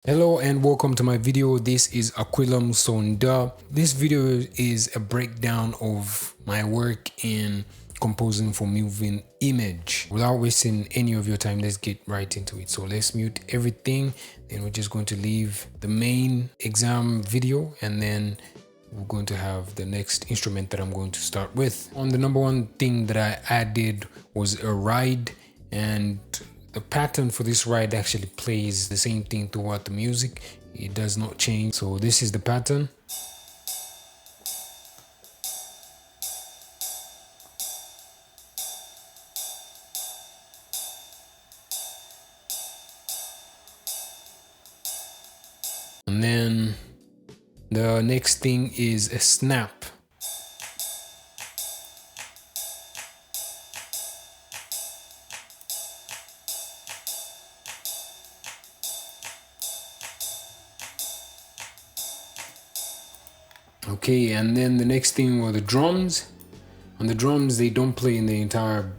Hello and welcome to my video. This is Aquila Musonda. This video is a breakdown of my work in composing for moving image. Without wasting any of your time, let's get right into it. So let's mute everything. Then we're just going to leave the main exam video, and then we're going to have the next instrument that I'm going to start with. On the number one thing that I added was a ride, and the pattern for this ride actually plays the same thing throughout the music. It does not change. So this is the pattern. And then the next thing is a snap. Okay, and then the next thing were the drums. On the drums, they don't play in the entire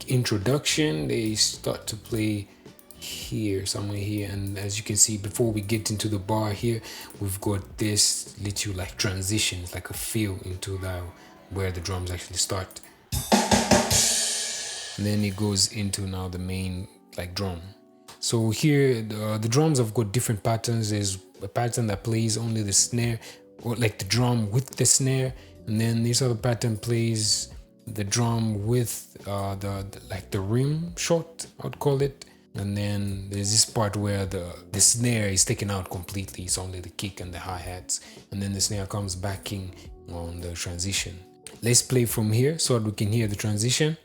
introduction. They start to play here, somewhere here, and as you can see, before we get into the bar here, we've got this little transition. It's like a feel into where the drums actually start, and then it goes into now the main drum. So here the drums have got different patterns. There's a pattern that plays only the snare, or the drum with the snare, and then this other pattern plays the drum with the rim shot, I would call it. And then there's this part where the snare is taken out completely. It's only the kick and the hi-hats, and then the snare comes back in on the transition. Let's play from here so that we can hear the transition.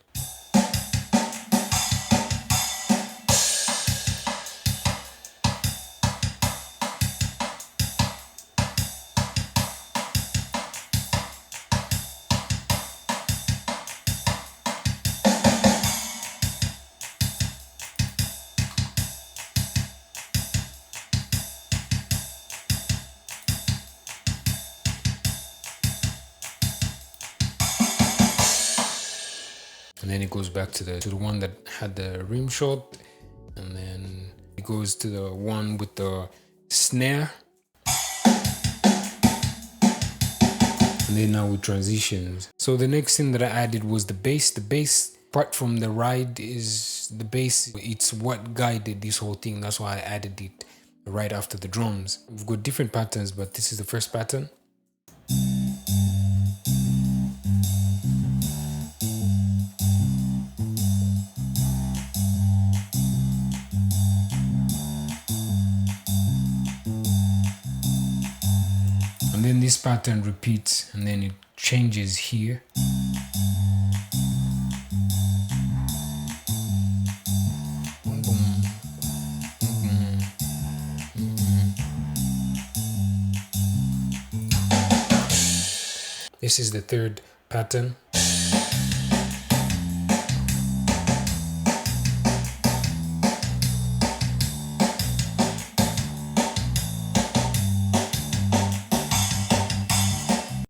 And then it goes back to the one that had the rim shot, and then it goes to the one with the snare, and then now with transitions. So the next thing that I added was the bass. The bass part from the ride is the bass. It's what guided this whole thing. That's why I added it right after the drums. We've got different patterns, but this is the first pattern. And then this pattern repeats, and then it changes here. This is the third pattern.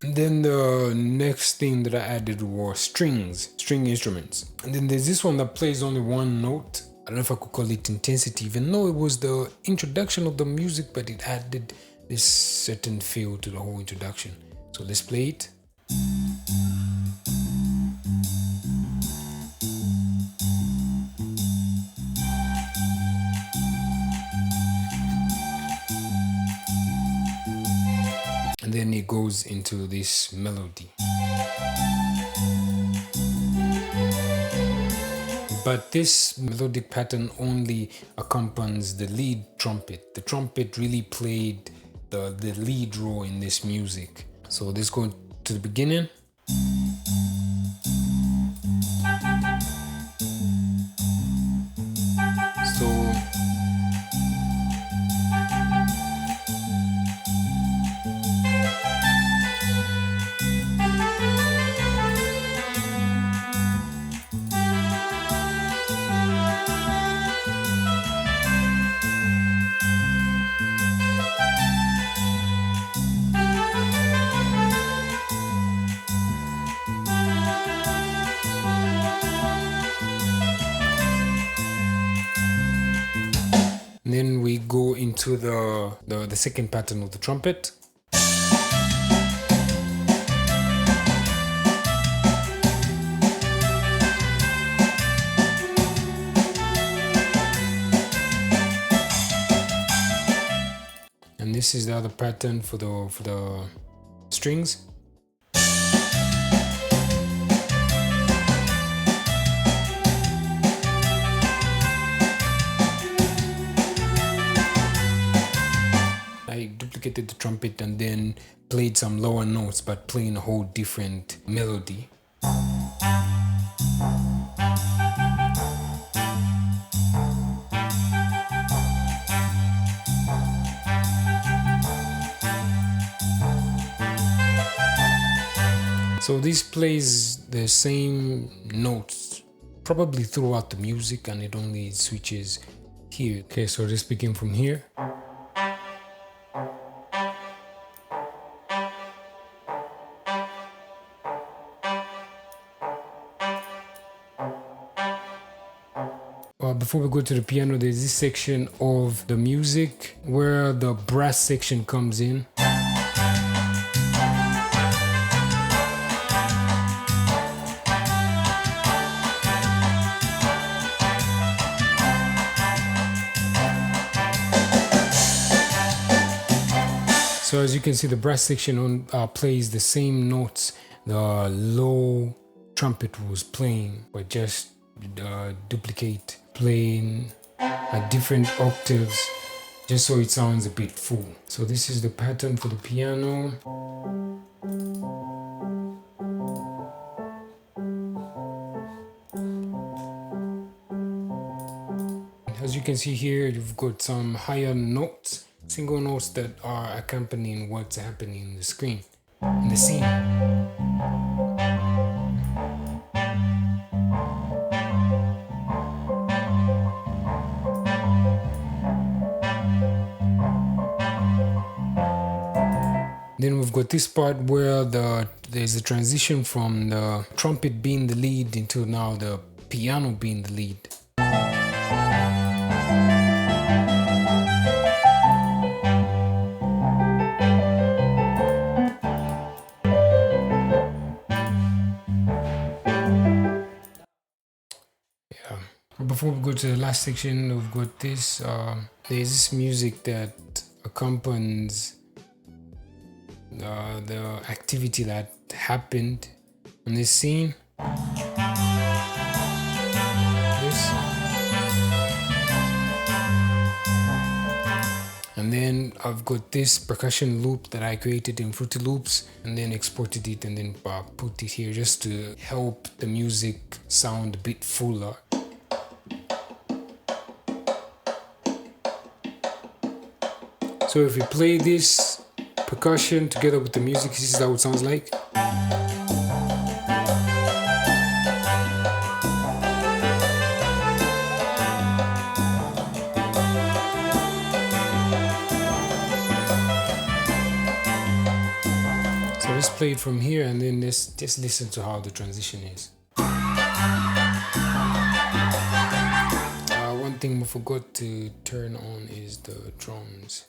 Then the next thing that I added were string instruments. And then there's this one that plays only one note. I don't know if I could call it intensity, even though it was the introduction of the music, but it added this certain feel to the whole introduction. So let's play it. And then it goes into this melody. But this melodic pattern only accompanies the lead trumpet. The trumpet really played the lead role in this music. So let's go to the beginning. to the second pattern of the trumpet. And this is the other pattern for the strings. I duplicated the trumpet and then played some lower notes, but playing a whole different melody. So this plays the same notes probably throughout the music, and it only switches here. Okay, so just begin from here. Before we go to the piano, there's this section of the music where the brass section comes in. So as you can see, the brass section plays the same notes the low trumpet was playing, but just duplicate, playing at different octaves, just so it sounds a bit full. So this is the pattern for the piano. As you can see here, you've got some higher notes, single notes that are accompanying what's happening in the screen, in the scene. Then we've got this part where there's a transition from the trumpet being the lead into now the piano being the lead. Before we go to the last section, we've got this, there's this music that accompanies the activity that happened in this scene. This. And then I've got this percussion loop that I created in Fruity Loops and then exported it and then put it here just to help the music sound a bit fuller. So if we play this percussion together with the music, this is how it sounds like. So let's play it from here and then let's just listen to how the transition is. One thing we forgot to turn on is the drums.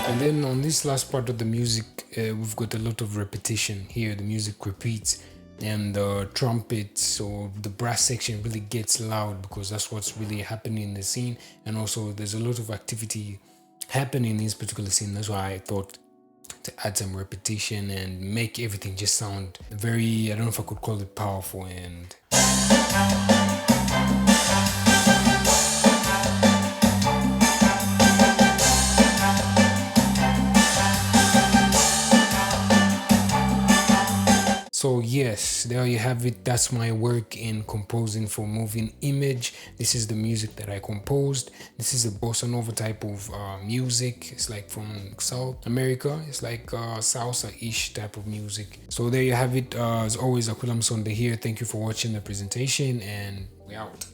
And then on this last part of the music, we've got a lot of repetition here. The music repeats and the trumpets or the brass section really gets loud because that's what's really happening in the scene. And also there's a lot of activity happening in this particular scene. That's why I thought to add some repetition and make everything just sound very, I don't know if I could call it powerful. And so yes, there you have it. That's my work in composing for moving image. This is the music that I composed. This is a bossa nova type of music. It's like from South America. It's like salsa-ish type of music. So there you have it. As always, Aquila Musonda here. Thank you for watching the presentation and we out.